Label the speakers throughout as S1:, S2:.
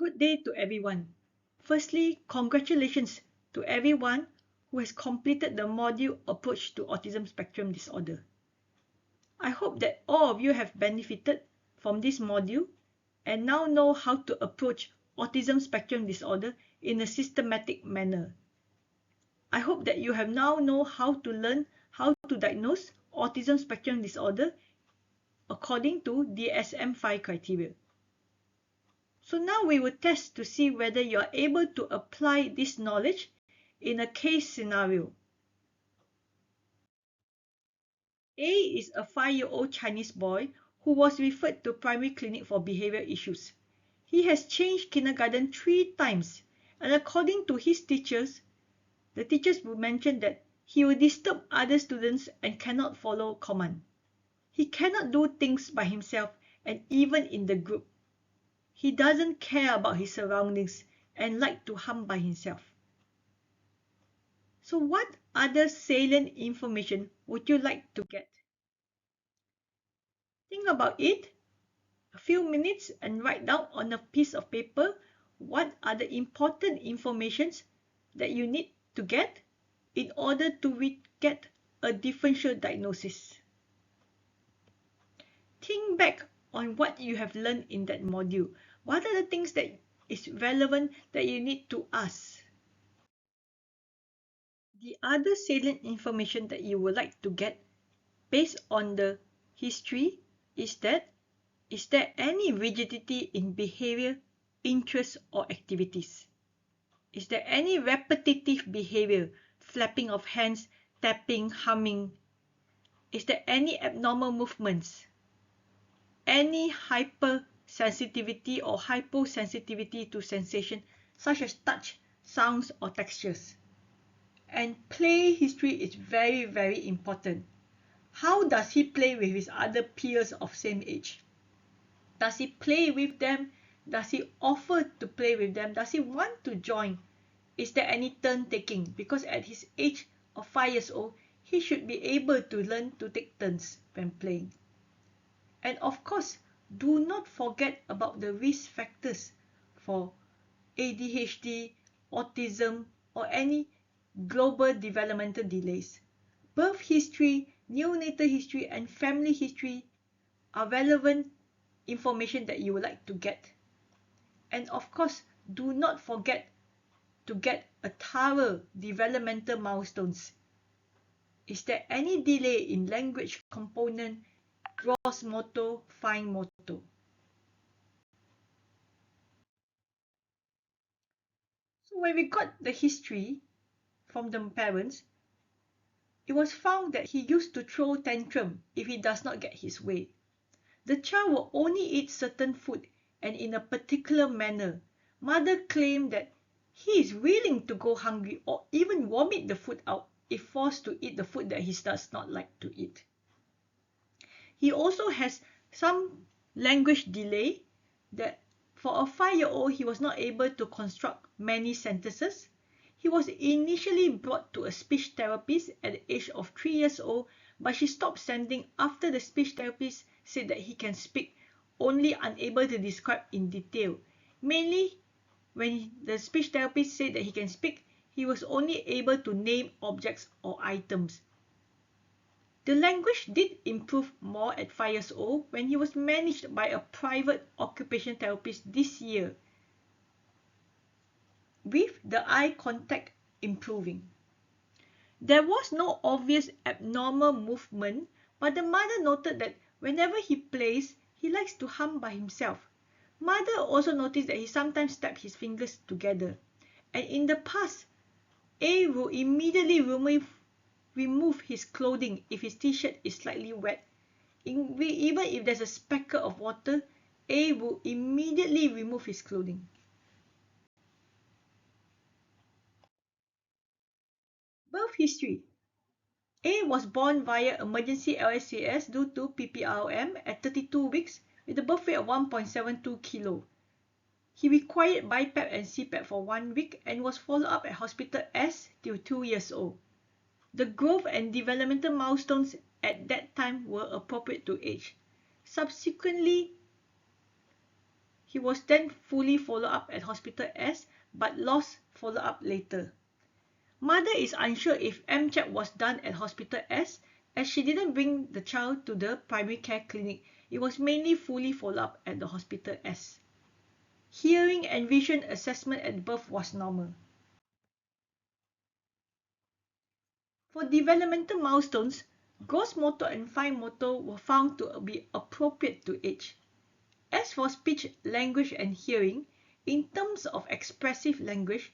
S1: Good day to everyone. Firstly, congratulations to everyone who has completed the module Approach to Autism Spectrum Disorder. I hope that all of you have benefited from this module and now know how to approach autism spectrum disorder in a systematic manner. I hope that you have now know how to learn how to diagnose autism spectrum disorder according to DSM-5 criteria. So now we will test to see whether you are able to apply this knowledge in a case scenario. A is a 5-year-old Chinese boy who was referred to primary clinic for behavior issues. He has changed kindergarten 3 times, and according to his teachers, the teachers will mention that he will disturb other students and cannot follow command. He cannot do things by himself and even in the group. He doesn't care about his surroundings and like to hum by himself. So what other salient information would you like to get? Think about it a few minutes and write down on a piece of paper what are the important informations that you need to get in order to get a differential diagnosis. Think back on what you have learned in that module. What are the things that is relevant that you need to ask? The other salient information that you would like to get based on the history is that is there any rigidity in behavior, interests, or activities? Is there any repetitive behavior, flapping of hands, tapping, humming? Is there any abnormal movements? Any hypersensitivity or hyposensitivity to sensation such as touch, sounds, or textures? And play history is very, very important. How does he play with his other peers of same age? Does he play with them? Does he offer to play with them? Does he want to join? Is there any turn taking? Because at his age of 5 years old, he should be able to learn to take turns when playing. And of course, do not forget about the risk factors for ADHD, autism, or any global developmental delays. Birth history, neonatal history, and family history are relevant information that you would like to get. And of course, do not forget to get a thorough developmental milestones. Is there any delay in language component, gross motor, fine motor? So when we got the history from the parents, it was found that he used to throw tantrum if he does not get his way. The child will only eat certain food and in a particular manner. Mother claimed that he is willing to go hungry or even vomit the food out if forced to eat the food that he does not like to eat. He also has some language delay that for a 5-year-old he was not able to construct many sentences. He was initially brought to a speech therapist at the age of 3 years old, but she stopped sending after the speech therapist said that he can speak, only unable to describe in detail. Mainly when the speech therapist said that he can speak, he was only able to name objects or items. The language did improve more at 5 years old when he was managed by a private occupational therapist this year, with the eye contact improving. There was no obvious abnormal movement, but the mother noted that whenever he plays, he likes to hum by himself. Mother also noticed that he sometimes tapped his fingers together. And in the past, A will immediately remove his clothing if his t-shirt is slightly wet. Even if there's a speckle of water, A will immediately remove his clothing. Birth history. A was born via emergency LSCS due to PPRM at 32 weeks with a birth weight of 1.72 kilo. He required BiPAP and CPAP for 1 week and was followed up at hospital S till 2 years old. The growth and developmental milestones at that time were appropriate to age. Subsequently, He was then fully followed up at Hospital S but lost follow-up later. Mother is unsure if MCHEC was done at Hospital S as she didn't bring the child to the primary care clinic. It was mainly fully followed up at the Hospital S. Hearing and vision assessment at birth was normal. For developmental milestones, gross motor and fine motor were found to be appropriate to age. As for speech, language and hearing, in terms of expressive language,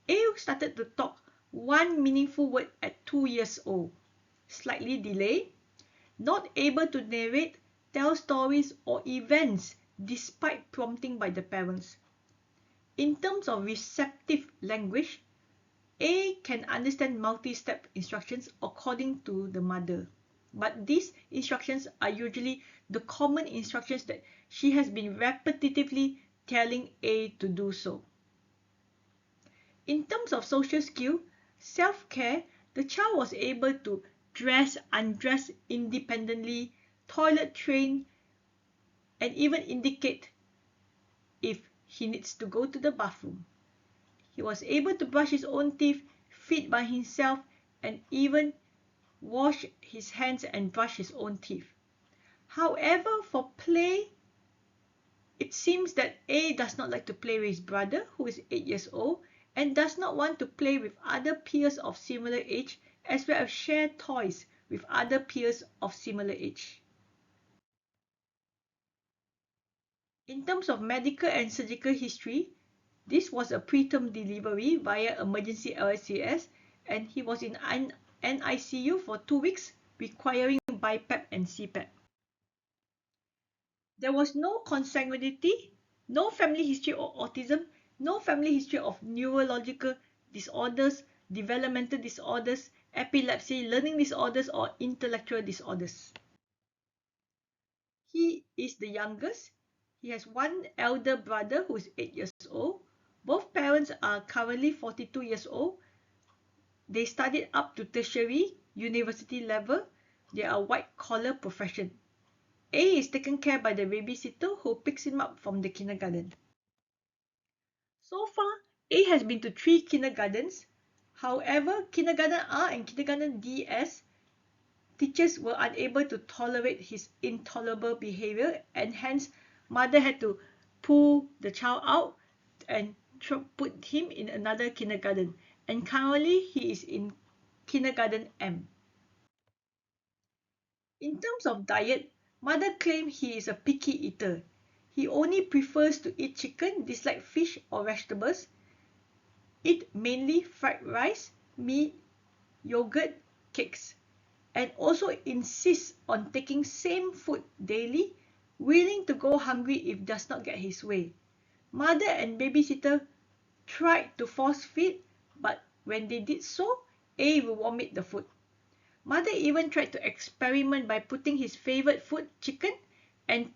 S1: A started to talk one meaningful word at 2 years old, slightly delayed, not able to narrate, tell stories or events despite prompting by the parents. In terms of receptive language, A can understand multi-step instructions according to the mother, but these instructions are usually the common instructions that she has been repetitively telling A to do so. In terms of social skill, self-care, the child was able to dress, undress independently, toilet train, and even indicate if he needs to go to the bathroom. He was able to brush his own teeth, feed by himself, and even wash his hands and brush his own teeth. However, for play, it seems that A does not like to play with his brother, who is 8 years old, and does not want to play with other peers of similar age, as well as share toys with other peers of similar age. In terms of medical and surgical history, this was a preterm delivery via emergency LSCS, and he was in NICU for 2 weeks, requiring BiPAP and CPAP. There was no consanguinity, no family history of autism, no family history of neurological disorders, developmental disorders, epilepsy, learning disorders, or intellectual disorders. He is the youngest. He has one elder brother who is 8 years old. Both parents are currently 42 years old. They studied up to tertiary, university level. They are white-collar profession. A is taken care by the babysitter who picks him up from the kindergarten. So far, A has been to 3 kindergartens. However, kindergarten R and kindergarten DS, teachers were unable to tolerate his intolerable behavior, and hence mother had to pull the child out and put him in another kindergarten. And currently he is in kindergarten M. In terms of diet, mother claimed he is a picky eater. He only prefers to eat chicken, dislike fish or vegetables, eat mainly fried rice, meat, yogurt, cakes, and also insists on taking same food daily, willing to go hungry if does not get his way. Mother and babysitter tried to force feed, but when they did so, A will vomit the food. Mother even tried to experiment by putting his favorite food, chicken, and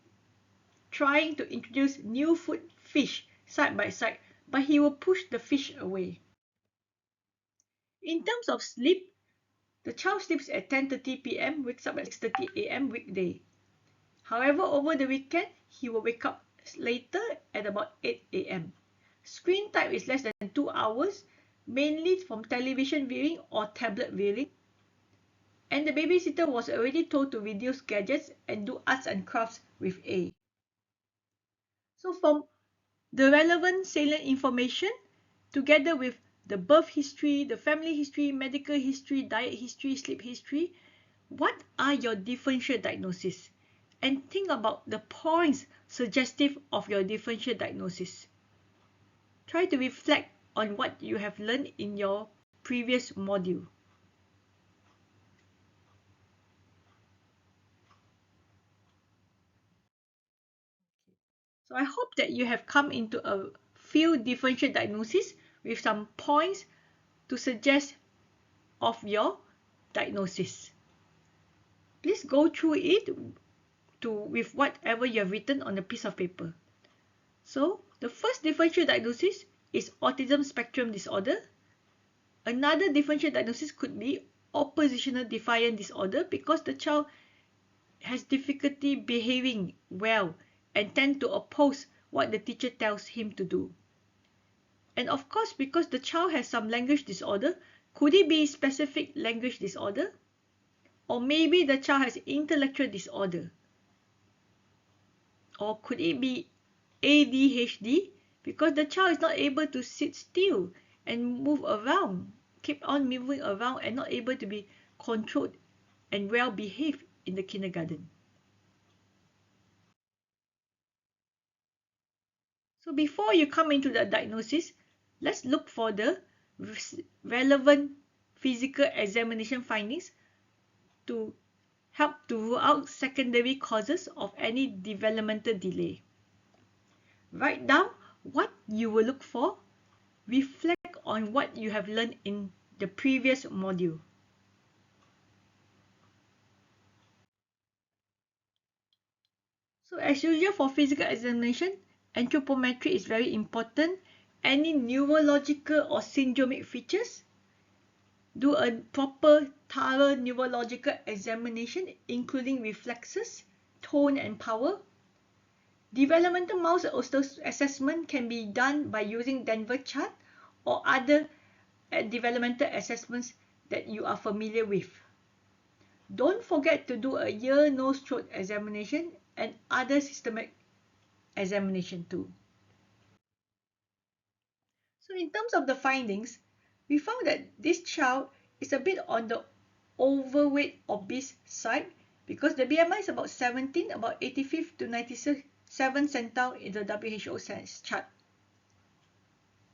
S1: trying to introduce new food, fish, side by side, but he will push the fish away. In terms of sleep, the child sleeps at 10:30 p.m., wakes up at 6:30 a.m. weekday. However, over the weekend, he will wake up later at about 8 a.m. Screen time is less than 2 hours, mainly from television viewing or tablet viewing. And the babysitter was already told to reduce gadgets and do arts and crafts with A. So from the relevant salient information, together with the birth history, the family history, medical history, diet history, sleep history, what are your differential diagnoses? And think about the points suggestive of your differential diagnosis. Try to reflect on what you have learned in your previous module. So I hope that you have come into a few differential diagnoses with some points to suggest of your diagnosis. Please go through it with whatever you have written on a piece of paper. So the first differential diagnosis is autism spectrum disorder. Another differential diagnosis could be oppositional defiant disorder because the child has difficulty behaving well and tend to oppose what the teacher tells him to do. And of course, because the child has some language disorder, could it be specific language disorder? Or maybe the child has intellectual disorder? Or could it be ADHD? Because the child is not able to sit still and move around, keep on moving around and not able to be controlled and well behaved in the kindergarten. So before you come into the diagnosis, let's look for the relevant physical examination findings to help to rule out secondary causes of any developmental delay. Write down what you will look for. Reflect on what you have learned in the previous module. So as usual for physical examination, anthropometry is very important. Any neurological or syndromic features, do a proper thorough neurological examination including reflexes, tone and power. Developmental mouse assessment can be done by using Denver chart or other developmental assessments that you are familiar with. Don't forget to do a ear, nose, throat examination and other systemic examination too. So in terms of the findings, we found that this child is a bit on the overweight obese side because the BMI is about 17, about 85th to 97th centile in the WHO chart.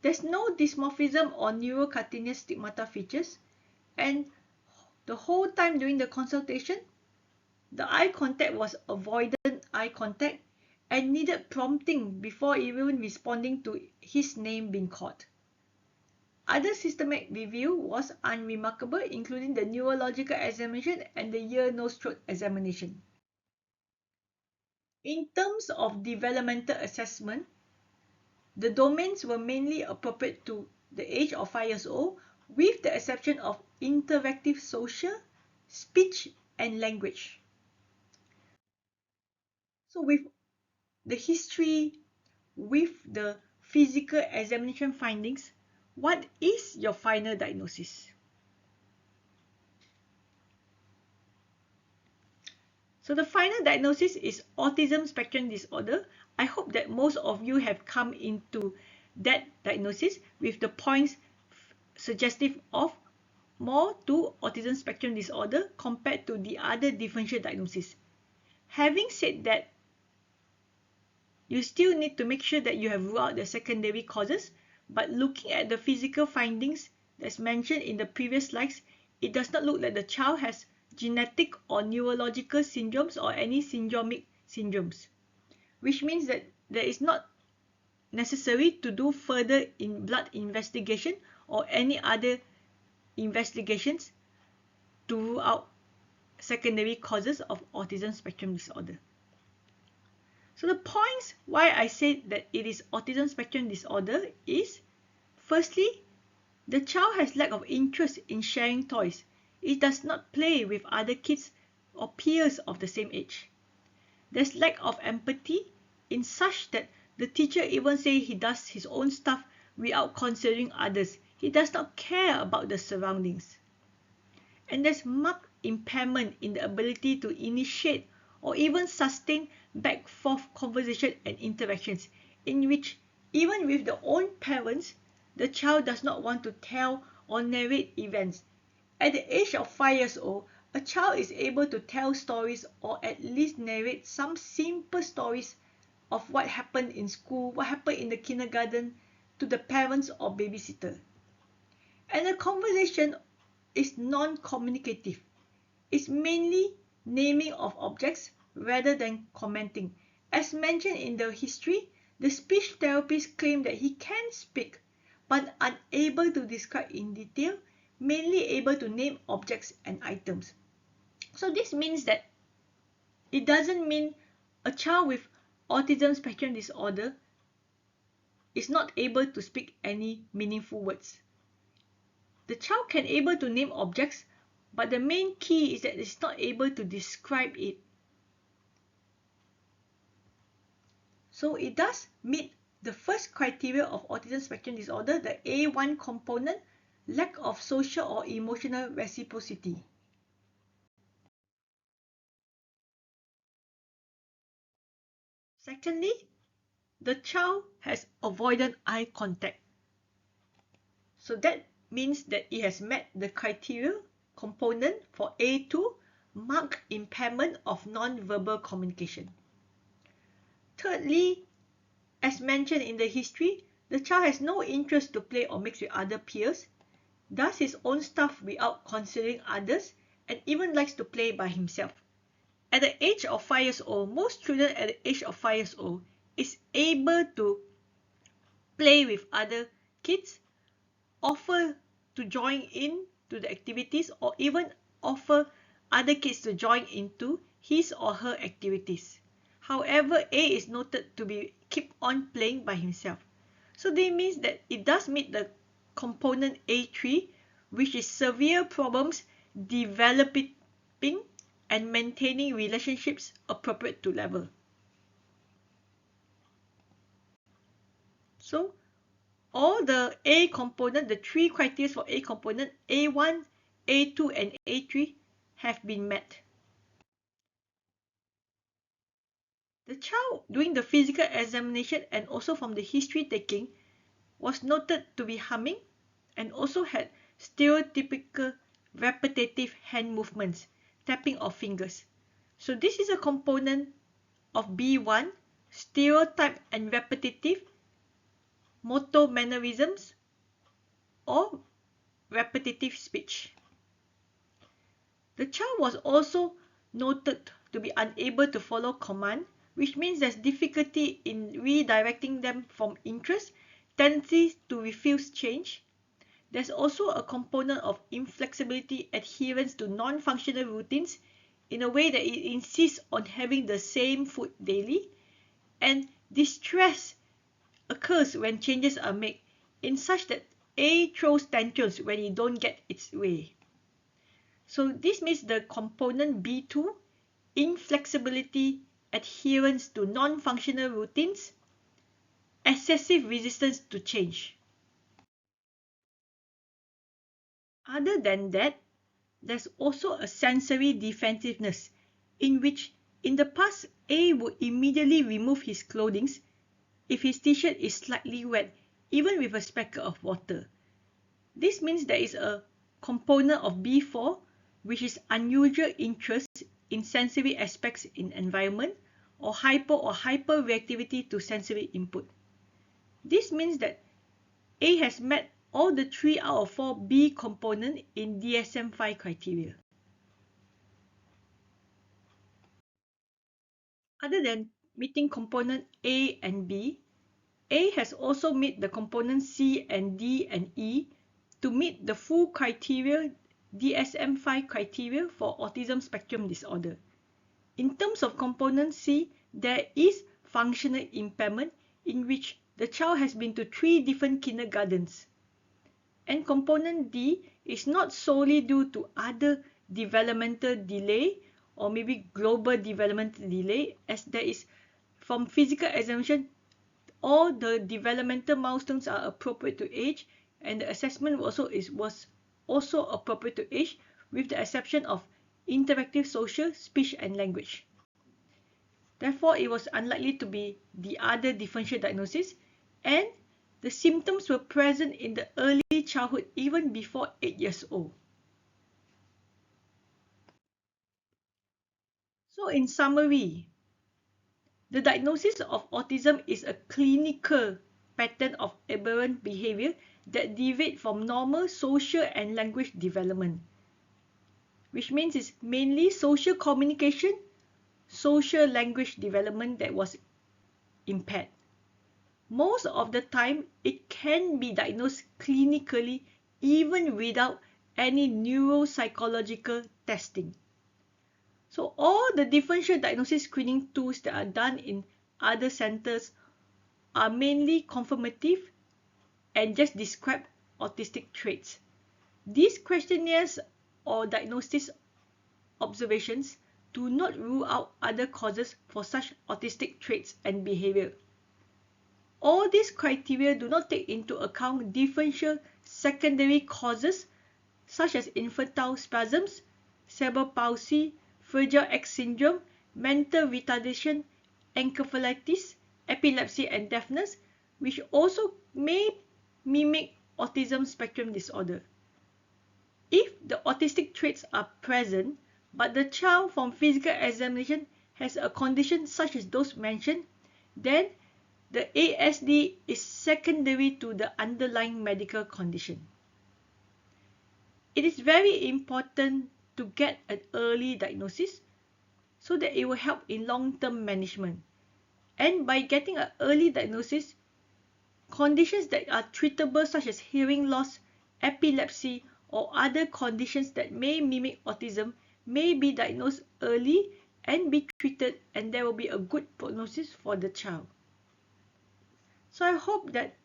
S1: There's no dysmorphism or neurocutaneous stigmata features, and the whole time during the consultation, the eye contact was avoidant eye contact and needed prompting before even responding to his name being called. Other systemic review was unremarkable, including the neurological examination and the ear, nose, throat examination. In terms of developmental assessment, the domains were mainly appropriate to the age of 5 years old, with the exception of interactive social, speech, and language. So with the history, with the physical examination findings, what is your final diagnosis? So the final diagnosis is autism spectrum disorder. I hope that most of you have come into that diagnosis with the points suggestive of more to autism spectrum disorder compared to the other differential diagnosis. Having said that, you still need to make sure that you have ruled out the secondary causes, but looking at the physical findings that's mentioned in the previous slides, it does not look like the child has genetic or neurological syndromes or any syndromic syndromes, which means that there is not necessary to do further in blood investigation or any other investigations to rule out secondary causes of autism spectrum disorder. So the points why I said that it is autism spectrum disorder is, firstly, the child has lack of interest in sharing toys. It does not play with other kids or peers of the same age. There's lack of empathy in such that the teacher even say he does his own stuff without considering others. He does not care about the surroundings. And there's marked impairment in the ability to initiate or even sustain back forth conversation and interactions in which even with the own parents, the child does not want to tell or narrate events. At the age of 5 years old, a child is able to tell stories or at least narrate some simple stories of what happened in school, what happened in the kindergarten to the parents or babysitter. And the conversation is non-communicative. It's mainly naming of objects rather than commenting. As mentioned in the history, the speech therapist claimed that he can speak but unable to describe in detail, mainly able to name objects and items. So this means that it doesn't mean a child with autism spectrum disorder is not able to speak any meaningful words. The child can able to name objects, but the main key is that it's not able to describe it. So it does meet the first criteria of autism spectrum disorder, the A1 component, lack of social or emotional reciprocity. Secondly, the child has avoidant eye contact. So that means that it has met the criteria component for A2, marked impairment of non-verbal communication. Thirdly, as mentioned in the history, the child has no interest to play or mix with other peers, does his own stuff without considering others, and even likes to play by himself. At the age of 5 years old, most children at the age of 5 years old is able to play with other kids, offer to join in to the activities, or even offer other kids to join into his or her activities. However, A is noted to be keep on playing by himself. So this means that it does meet the component A3, which is severe problems developing and maintaining relationships appropriate to level. So all the A component, the three criteria for A component, A1, A2, and A3 have been met. The child doing the physical examination and also from the history taking was noted to be humming and also had stereotypical repetitive hand movements, tapping of fingers. So this is a component of B1, stereotype and repetitive motor mannerisms or repetitive speech. The child was also noted to be unable to follow command, which means there's difficulty in redirecting them from interest, tendency to refuse change. There's also a component of inflexibility, adherence to non-functional routines in a way that it insists on having the same food daily, and distress occurs when changes are made in such that A throws tantrums when it don't get its way. So this means the component B2, inflexibility, adherence to non-functional routines, excessive resistance to change. Other than that, there's also a sensory defensiveness in which in the past A would immediately remove his clothing if his t-shirt is slightly wet, even with a speckle of water. This means there is a component of B4 which is unusual interest in sensory aspects in environment or hyperreactivity to sensory input. This means that A has met all the 3 out of 4 B component in DSM-5 criteria. Other than meeting component A and B, A has also met the component C and D and E to meet the full criteria DSM-5 criteria for autism spectrum disorder. In terms of component C, there is functional impairment in which the child has been to 3 different kindergartens. And component D is not solely due to other developmental delay or maybe global developmental delay, as there is from physical examination all the developmental milestones are appropriate to age, and the assessment was also appropriate to age, with the exception of interactive social, speech and language. Therefore, it was unlikely to be the other differential diagnosis, and the symptoms were present in the early childhood even before 8 years old. So in summary, the diagnosis of autism is a clinical pattern of aberrant behavior that deviate from normal social and language development, which means it's mainly social communication, social language development that was impaired. Most of the time, it can be diagnosed clinically even without any neuropsychological testing. So all the differential diagnosis screening tools that are done in other centers are mainly confirmative and just describe autistic traits. These questionnaires or diagnosis observations do not rule out other causes for such autistic traits and behavior. All these criteria do not take into account differential secondary causes such as infantile spasms, cerebral palsy, Fragile X syndrome, mental retardation, encephalitis, epilepsy, and deafness, which also may mimic autism spectrum disorder. If the autistic traits are present, but the child from physical examination has a condition such as those mentioned, then the ASD is secondary to the underlying medical condition. It is very important to get an early diagnosis so that it will help in long-term management. And by getting an early diagnosis, conditions that are treatable such as hearing loss, epilepsy, or other conditions that may mimic autism may be diagnosed early and be treated, and there will be a good prognosis for the child. So I hope that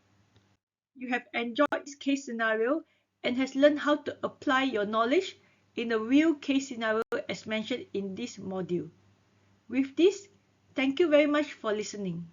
S1: you have enjoyed this case scenario and has learned how to apply your knowledge in a real case scenario as mentioned in this module. With this, thank you very much for listening.